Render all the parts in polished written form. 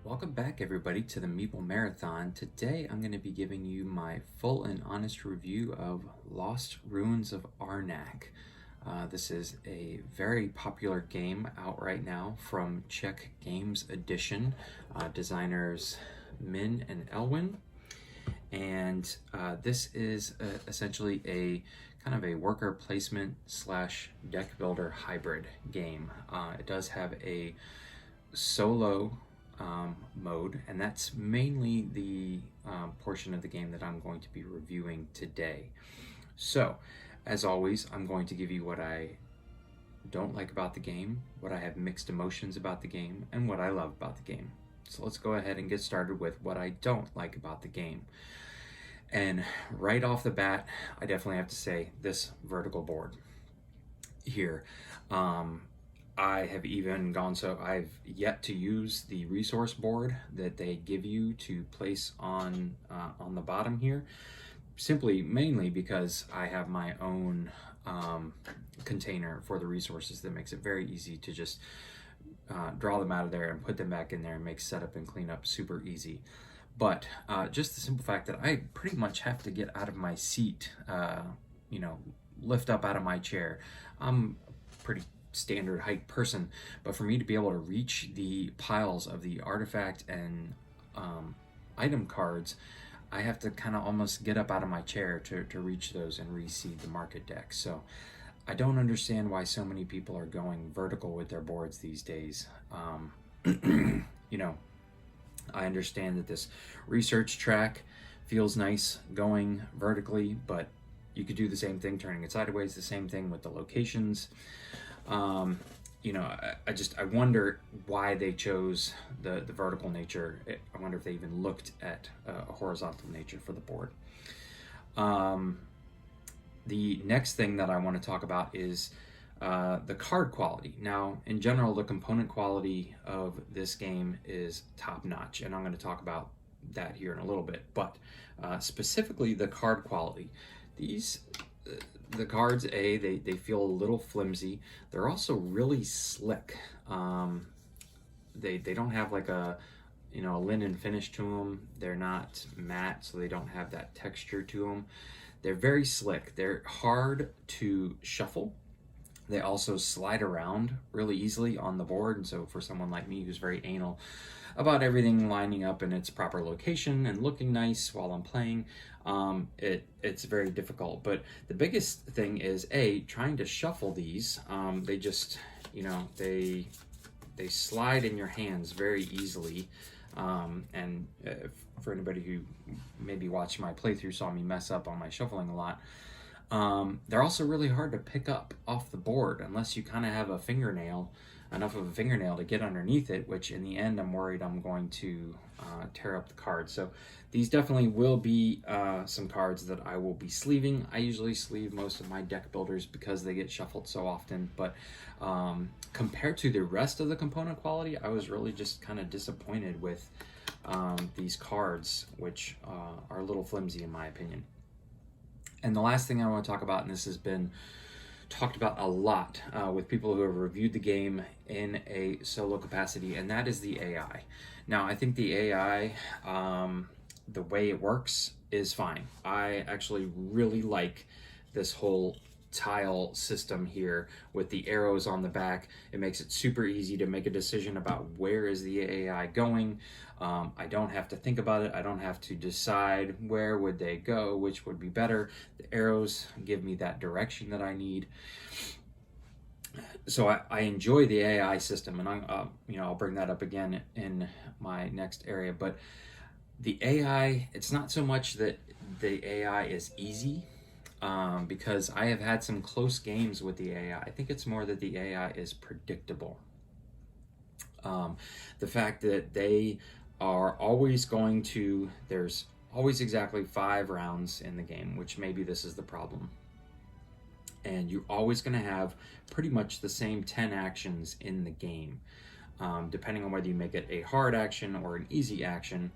Welcome back, everybody, to the Meeple Marathon. Today I'm going to be giving you my full and honest review of Lost Ruins of Arnak. This is a very popular game out right now from Czech Games Edition, designers Min and Elwin. And this is essentially a kind of a worker placement slash deck builder hybrid game. It does have a solo mode, and that's mainly the portion of the game that I'm going to be reviewing today. So, as always, I'm going to give you what I don't like about the game, what I have mixed emotions about the game, and what I love about the game. So let's go ahead and get started with what I don't like about the game. And right off the bat, I definitely have to say this vertical board here. I have even gone so I've yet to use the resource board that they give you to place on the bottom here, mainly because I have my own container for the resources that makes it very easy to just draw them out of there and put them back in there and make setup and cleanup super easy. But just the simple fact that I pretty much have to get out of my seat, lift up out of my chair. I'm pretty standard height person, but for me to be able to reach the piles of the artifact and item cards, I have to kind of almost get up out of my chair to reach those and reseed the market deck. So I don't understand why so many people are going vertical with their boards these days. I understand that this research track feels nice going vertically, but you could do the same thing turning it sideways, the same thing with the locations. I wonder why they chose the vertical nature. I wonder if they even looked at a horizontal nature for the board. The next thing that I want to talk about is the card quality. Now, in general, the component quality of this game is top-notch, and I'm going to talk about that here in a little bit, but specifically the card quality. The cards, they feel a little flimsy. They're also really slick. They don't have like a linen finish to them. They're not matte, so they don't have that texture to them. They're very slick. They're hard to shuffle. They also slide around really easily on the board, and so for someone like me who's very anal about everything lining up in its proper location and looking nice while I'm playing, it's very difficult. But the biggest thing is trying to shuffle these. They just they slide in your hands very easily, and for anybody who maybe watched my playthrough saw me mess up on my shuffling a lot. They're also really hard to pick up off the board unless you kind of have enough of a fingernail to get underneath it, which in the end I'm worried I'm going to tear up the cards. So these definitely will be some cards that I will be sleeving. I usually sleeve most of my deck builders because they get shuffled so often, but compared to the rest of the component quality, I was really just kind of disappointed with these cards, which are a little flimsy in my opinion. And the last thing I want to talk about, and this has been talked about a lot with people who have reviewed the game in a solo capacity, and that is the AI. Now, I think the AI, the way it works is fine. I actually really like this whole tile system here with the arrows on the back. It makes it super easy to make a decision about where is the AI going. I don't have to think about it. I don't have to decide where would they go, which would be better. The arrows give me that direction that I need. So I enjoy the AI system, and I'll bring that up again in my next area. But the AI, it's not so much that the AI is easy, because I have had some close games with the AI. I think it's more that the AI is predictable. The fact that they are always there's always exactly 5 rounds in the game, which maybe this is the problem. And you're always going to have pretty much the same 10 actions in the game, depending on whether you make it a hard action or an easy action.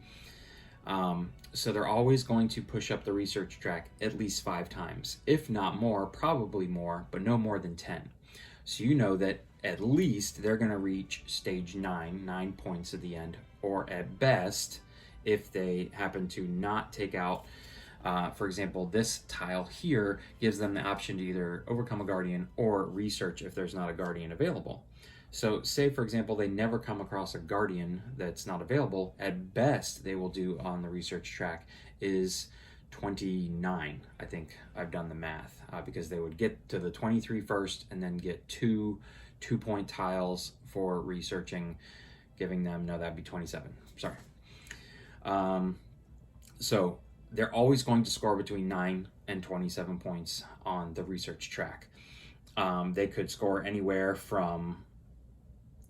So they're always going to push up the research track at least 5 times, if not more, probably more, but no more than 10. So you know that at least they're going to reach stage 9 points at the end, or at best, if they happen to not take out, for example, this tile here gives them the option to either overcome a guardian or research if there's not a guardian available. So say, for example, they never come across a guardian that's not available, at best they will do on the research track is 29. I think I've done the math, because they would get to the 23 first and then get two 2-point tiles for researching, giving them, no, that'd be 27, sorry. So they're always going to score between 9 and 27 points on the research track. They could score anywhere from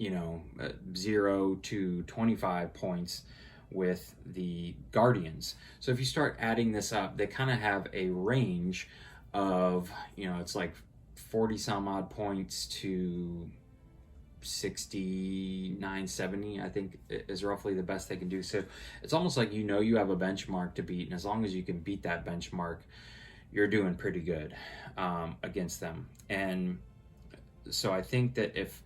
0 to 25 points with the guardians. So if you start adding this up, they kind of have a range of, it's like 40 some odd points to 69, 70, I think is roughly the best they can do. So it's almost like you have a benchmark to beat, and as long as you can beat that benchmark, you're doing pretty good against them. And so I think that if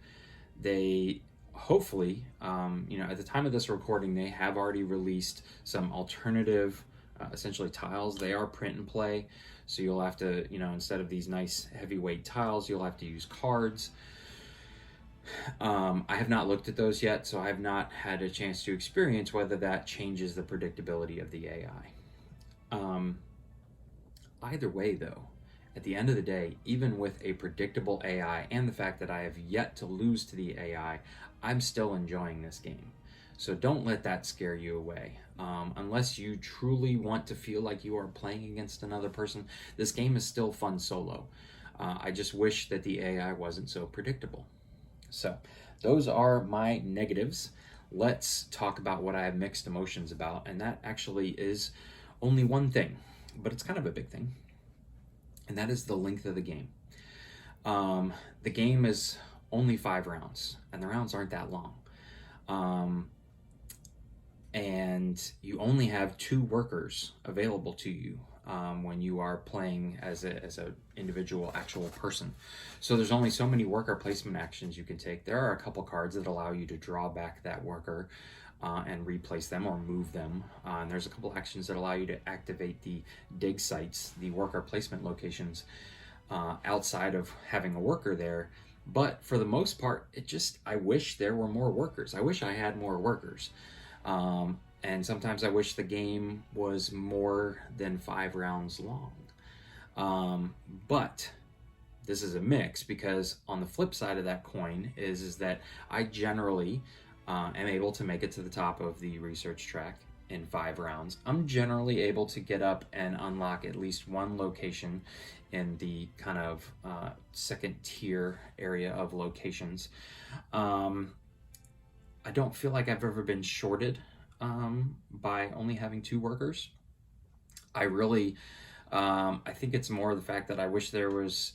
they hopefully, at the time of this recording, they have already released some alternative, essentially tiles. They are print and play, so you'll have to, instead of these nice heavyweight tiles, you'll have to use cards. I have not looked at those yet, so I have not had a chance to experience whether that changes the predictability of the AI. Either way, though, at the end of the day, even with a predictable AI and the fact that I have yet to lose to the AI, I'm still enjoying this game. So don't let that scare you away. Unless you truly want to feel like you are playing against another person, this game is still fun solo. I just wish that the AI wasn't so predictable. So those are my negatives. Let's talk about what I have mixed emotions about, and that actually is only one thing, but it's kind of a big thing, and that is the length of the game. The game is only 5 rounds, and the rounds aren't that long. And you only have 2 workers available to you when you are playing as a individual actual person. So there's only so many worker placement actions you can take. There are a couple cards that allow you to draw back that worker and replace them or move them. And there's a couple actions that allow you to activate the dig sites, the worker placement locations, outside of having a worker there. But for the most part, I wish there were more workers. I wish I had more workers. And sometimes I wish the game was more than 5 rounds long. But this is a mix, because on the flip side of that coin is that I generally am able to make it to the top of the research track in 5 rounds. I'm generally able to get up and unlock at least one location in the kind of second tier area of locations. I don't feel like I've ever been shorted by only having 2 workers. I think it's more the fact that I wish there was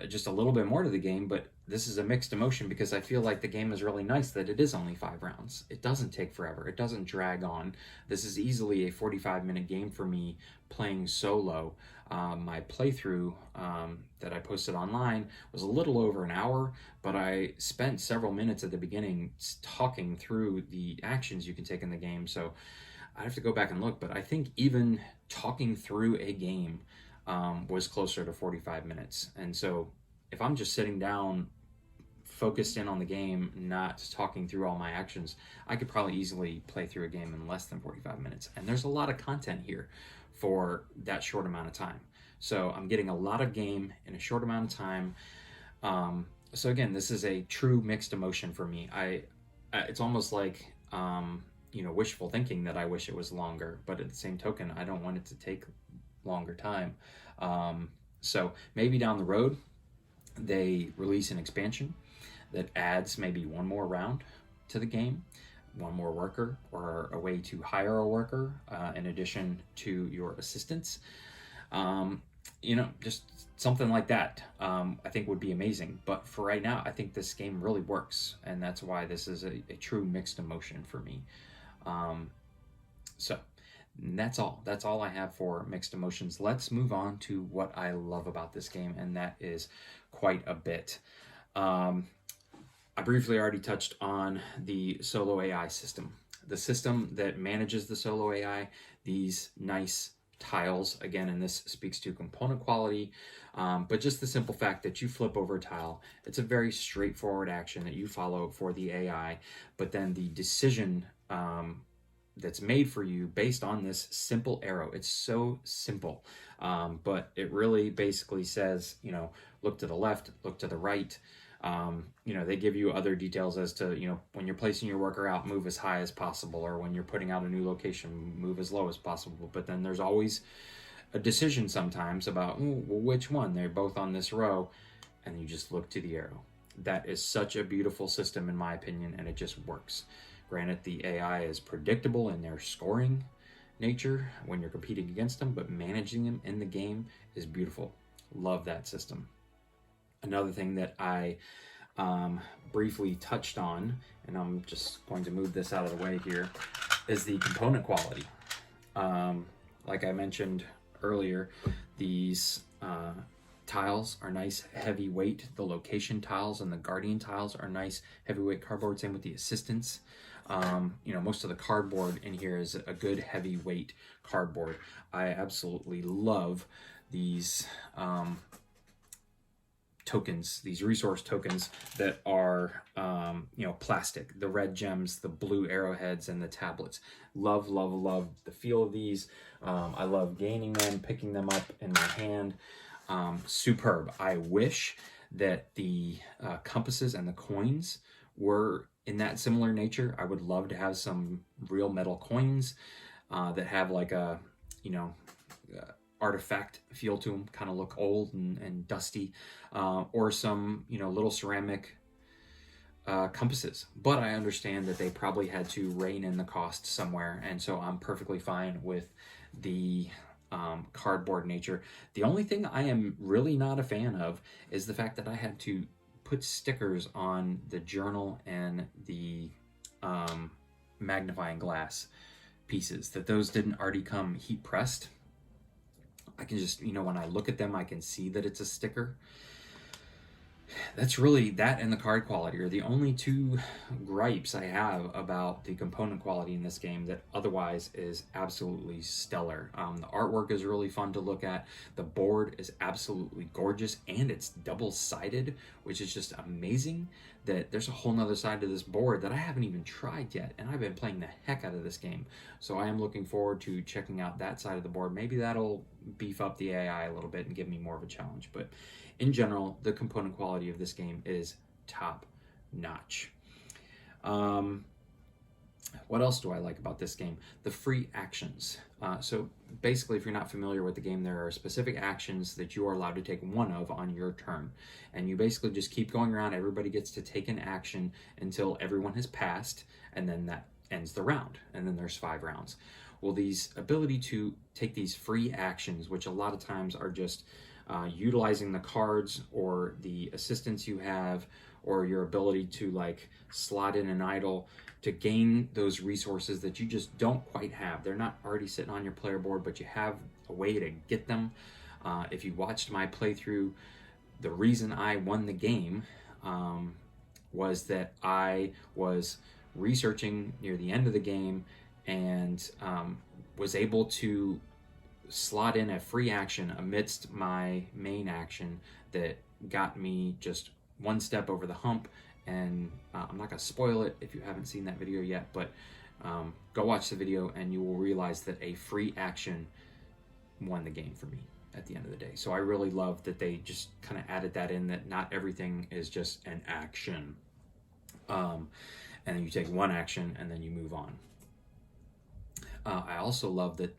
just a little bit more to the game, but this is a mixed emotion, because I feel like the game is really nice that it is only 5 rounds. It doesn't take forever. It doesn't drag on. This is easily a 45-minute game for me playing solo. My playthrough that I posted online was a little over an hour, but I spent several minutes at the beginning talking through the actions you can take in the game. So I have to go back and look, but I think even talking through a game was closer to 45 minutes. And so if I'm just sitting down, focused in on the game, not talking through all my actions, I could probably easily play through a game in less than 45 minutes. And there's a lot of content here for that short amount of time. So I'm getting a lot of game in a short amount of time. So again, this is a true mixed emotion for me. It's almost like, wishful thinking that I wish it was longer, but at the same token, I don't want it to take longer time. So maybe down the road, they release an expansion that adds maybe one more round to the game, one more worker, or a way to hire a worker in addition to your assistants. Just something like that, I think would be amazing. But for right now, I think this game really works, and that's why this is a true mixed emotion for me. So that's all. That's all I have for mixed emotions. Let's move on to what I love about this game, and that is quite a bit. I briefly already touched on the solo AI system. The system that manages the solo AI, these nice tiles, again, and this speaks to component quality, but just the simple fact that you flip over a tile, it's a very straightforward action that you follow for the AI, but then the decision that's made for you based on this simple arrow. It's so simple, but it really basically says, you know, look to the left, look to the right. You know, they give you other details as to, you know, when you're placing your worker out, move as high as possible, or when you're putting out a new location, move as low as possible. But then there's always a decision sometimes about, well, which one? They're both on this row, and you just look to the arrow. That is such a beautiful system in my opinion, and it just works. Granted, the AI is predictable in their scoring nature when you're competing against them, but managing them in the game is beautiful. Love that system. Another thing that I briefly touched on, and I'm just going to move this out of the way here, is the component quality. Like I mentioned earlier, these tiles are nice heavyweight. The location tiles and the guardian tiles are nice heavyweight cardboard. Same with the assistants. You know, most of the cardboard in here is a good heavyweight cardboard. I absolutely love these tokens, these resource tokens that are, you know, plastic, the red gems, the blue arrowheads, and the tablets. Love, love, love the feel of these. I love gaining them, picking them up in my hand. Superb. I wish that the compasses and the coins were in that similar nature. I would love to have some real metal coins that have like a, you know, artifact feel to them, kind of look old and dusty, or some, you know, little ceramic compasses. But I understand that they probably had to rein in the cost somewhere, and so I'm perfectly fine with the cardboard nature. The only thing I am really not a fan of is the fact that I had to put stickers on the journal and the magnifying glass pieces, that those didn't already come heat pressed. I can just, you know, when I look at them, I can see that it's a sticker. That's really, that and the card quality are the only two gripes I have about the component quality in this game that otherwise is absolutely stellar. The artwork is really fun to look at. The board is absolutely gorgeous, and it's double-sided, which is just amazing that there's a whole nother side to this board that I haven't even tried yet, and I've been playing the heck out of this game. So I am looking forward to checking out that side of the board. Maybe that'll beef up the AI a little bit and give me more of a challenge, but in general, the component quality of this game is top notch. What else do I like about this game? The free actions. So basically, if you're not familiar with the game, there are specific actions that you are allowed to take one of on your turn. And you basically just keep going around. Everybody gets to take an action until everyone has passed, and then that ends the round. And then there's 5 rounds. Well, these ability to take these free actions, which a lot of times are just utilizing the cards or the assistants you have, or your ability to like slot in an idol to gain those resources that you just don't quite have. They're not already sitting on your player board, but you have a way to get them. If you watched my playthrough, the reason I won the game was that I was researching near the end of the game and was able to slot in a free action amidst my main action that got me just one step over the hump. And I'm not going to spoil it if you haven't seen that video yet, but go watch the video and you will realize that a free action won the game for me at the end of the day. So I really love that they just kind of added that in, that not everything is just an action. And then you take one action and then you move on. I also love that,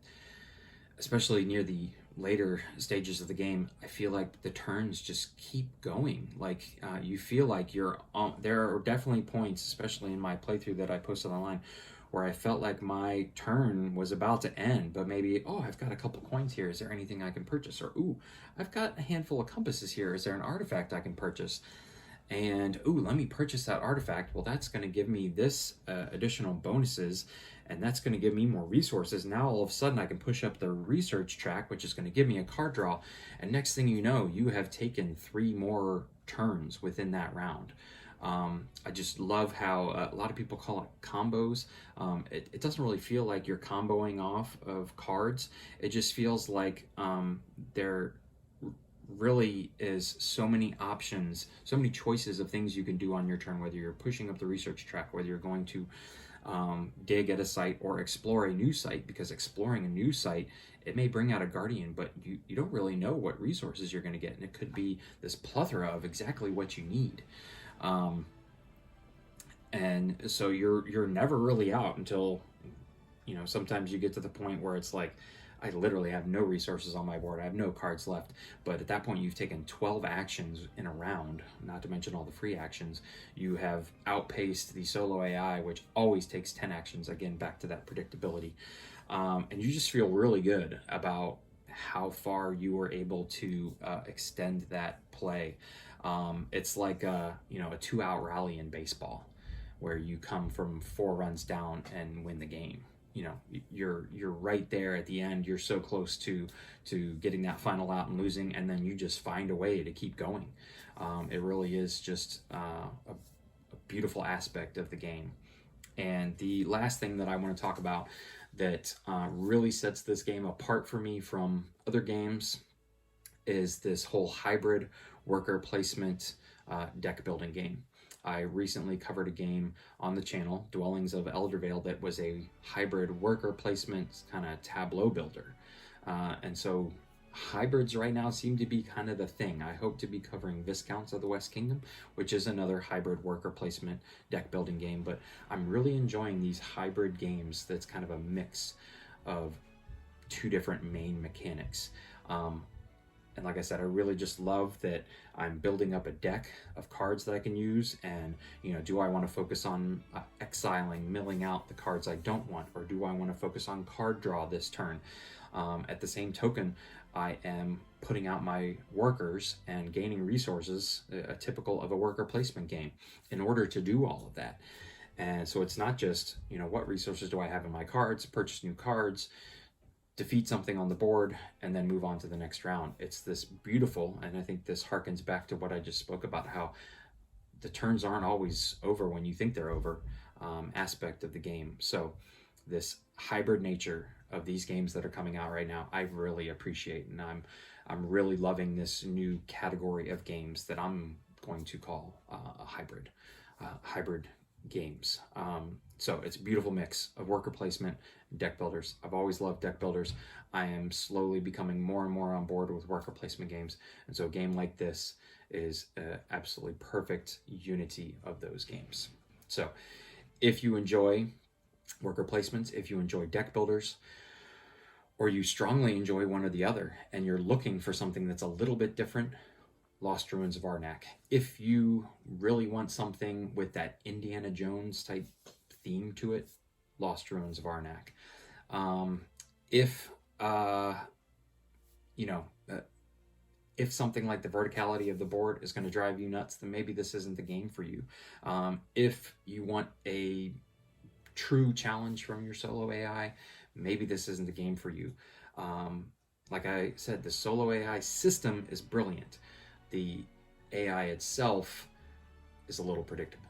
especially near the later stages of the game, I feel like the turns just keep going. Like you feel like you're on. There are definitely points, especially in my playthrough that I posted online, where I felt like my turn was about to end, but maybe, oh, I've got a couple coins here. Is there anything I can purchase? Or, ooh, I've got a handful of compasses here. Is there an artifact I can purchase? And, ooh, let me purchase that artifact. Well, that's going to give me this additional bonuses, and that's going to give me more resources. Now, all of a sudden, I can push up the research track, which is going to give me a card draw. And next thing you know, you have taken 3 more turns within that round. I just love how a lot of people call it combos. It doesn't really feel like you're comboing off of cards. It just feels like there really is so many options, so many choices of things you can do on your turn, whether you're pushing up the research track, whether you're going to dig at a site or explore a new site, because exploring a new site, it may bring out a guardian, but you don't really know what resources you're going to get, and it could be this plethora of exactly what you need. And so you're never really out until, you know, sometimes you get to the point where it's like, I literally have no resources on my board. I have no cards left. But at that point, you've taken 12 actions in a round, not to mention all the free actions. You have outpaced the solo AI, which always takes 10 actions. Again, back to that predictability. And you just feel really good about how far you were able to extend that play. It's like a 2-out rally in baseball, where you come from 4 runs down and win the game. You know, you're right there at the end. You're so close to getting that final out and losing, and then you just find a way to keep going. It really is just a beautiful aspect of the game. And the last thing that I want to talk about that really sets this game apart for me from other games is this whole hybrid worker placement deck building game. I recently covered a game on the channel, Dwellings of Eldervale, that was a hybrid worker placement kind of tableau builder. And so hybrids right now seem to be kind of the thing. I hope to be covering Viscounts of the West Kingdom, which is another hybrid worker placement deck building game, but I'm really enjoying these hybrid games that's kind of a mix of 2 different main mechanics. And like I said, I really just love that I'm building up a deck of cards that I can use. And, you know, do I want to focus on exiling, milling out the cards I don't want, or do I want to focus on card draw this turn? At the same token, I am putting out my workers and gaining resources, typical of a worker placement game, in order to do all of that. And so it's not just, you know, what resources do I have in my cards, purchase new cards, defeat something on the board, and then move on to the next round. It's this beautiful, and I think this harkens back to what I just spoke about, how the turns aren't always over when you think they're over, aspect of the game. So this hybrid nature of these games that are coming out right now, I really appreciate, and I'm really loving this new category of games that I'm going to call a hybrid games. So it's a beautiful mix of worker placement, deck builders. I've always loved deck builders. I am slowly becoming more and more on board with worker placement games. And so a game like this is absolutely perfect unity of those games. So if you enjoy worker placements, if you enjoy deck builders, or you strongly enjoy one or the other, and you're looking for something that's a little bit different, Lost Ruins of Arnak. If you really want something with that Indiana Jones type theme to it, Lost Ruins of Arnak. If something like the verticality of the board is going to drive you nuts, then maybe this isn't the game for you. If you want a true challenge from your solo AI, maybe this isn't the game for you. Like I said, the solo AI system is brilliant. The AI itself is a little predictable.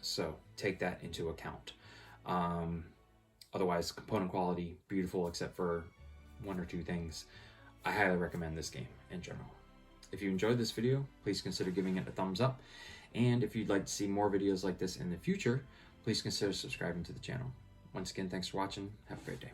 So take that into account. Otherwise, component quality, beautiful except for 1 or 2 things. I highly recommend this game in general. If you enjoyed this video, please consider giving it a thumbs up. And if you'd like to see more videos like this in the future, please consider subscribing to the channel. Once again, thanks for watching. Have a great day.